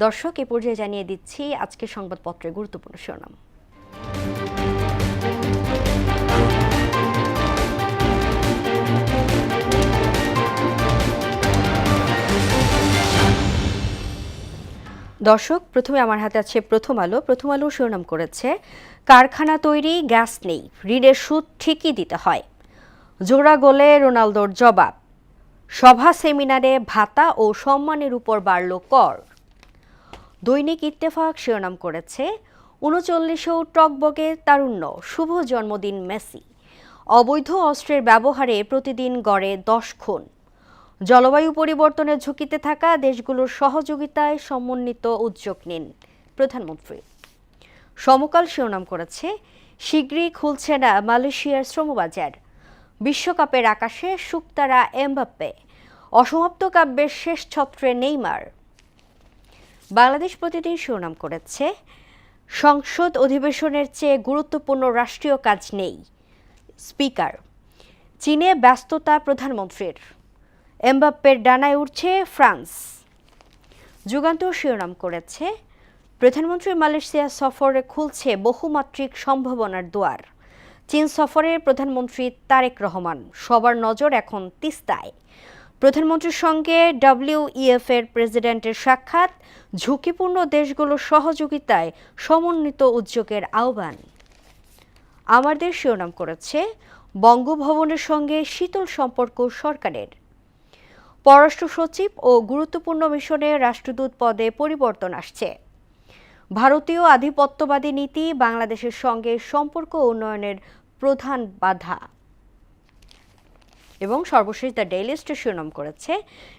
দর্শক, এ পর্যায়ে জানিয়ে দিচ্ছি আজকের সংবাদপত্রের গুরুত্বপূর্ণ শিরোনাম। দর্শক, প্রথমে আমার হাতে আছে প্রথম আলো শিরোনাম করেছে, কারখানা তৈরি, গ্যাস নেই, ঋণের সুদ ঠিকই দিতে হয়। জোড়া গোলে রোনালদোর জবাব। সভা সেমিনারে ভাতা ও সম্মানের উপর বাড়ল কর। দৈনিক ইত্তেফাক শিরোনাম করেছে, ৩৯ও টকবগে তারুণ্য, শুভ জন্মদিন মেসি। অবৈধ অস্ত্রের ব্যবহারে প্রতিদিন গড়ে ১০ খুন। জলবায়ু পরিবর্তনের ঝুঁকিতে থাকা দেশগুলোর সহযোগিতায় সমন্বিত উদ্যোগ নিন প্রধানমন্ত্রী। সমকাল শিরোনাম করেছে, শীঘ্রই খুলছে না মালয়েশিয়ার শ্রমবাজার। বিশ্বকাপের আকাশে শুকতারা এমবাপ্পে। অসমাপ্ত কাব্যের শেষ ছত্রে নেইমার। বাংলাদেশ প্রতিদিন শিরোনাম করেছে, সংসদ অধিবেশনের চেয়ে গুরুত্বপূর্ণ রাষ্ট্রীয় কাজ নেই, স্পিকার। চীনে ব্যস্ততা প্রধানমন্ত্রীর। এমবাপ্পের ডানায় উঠছে ফ্রান্স। যুগান্তর শিরোনাম করেছে, প্রধানমন্ত্রী মালয়েশিয়া সফরে খুলছে বহুমাত্রিক সম্ভাবনার দুয়ার। চীন সফরের প্রধানমন্ত্রী তারেক রহমান। সবার নজর এখন তিস্তায়। প্রধানমন্ত্রীর সঙ্গে WEF এর প্রেসিডেন্টের সাক্ষাৎ। ঝুঁকিপূর্ণ দেশগুলোর সহযোগিতায় সমন্বিত উদ্যোগের আহ্বান। আমার দেশ শিরোনাম করেছে, বঙ্গভবনের সঙ্গে শীতল সম্পর্ক সরকারের। পররাষ্ট্র সচিব ও গুরুত্বপূর্ণ মিশনে রাষ্ট্রদূত পদে পরিবর্তন আসছে। ভারতীয় আধিপত্যবাদী নীতি বাংলাদেশের সঙ্গে সম্পর্ক উন্নয়নের প্রধান বাধা। এবং সর্বশেষ দ্য ডেইলি স্টার শিরোনাম করেছে,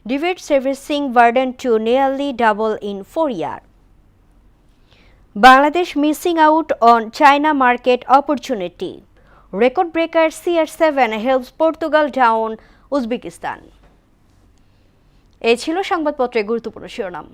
ডিভিড servicing burden to nearly double in 4 year. Bangladesh missing out on China market opportunity. Record breaker CR7 helps Portugal down Uzbekistan. এই ছিল সংবাদপত্রের গুরুত্বপূর্ণ শিরোনাম।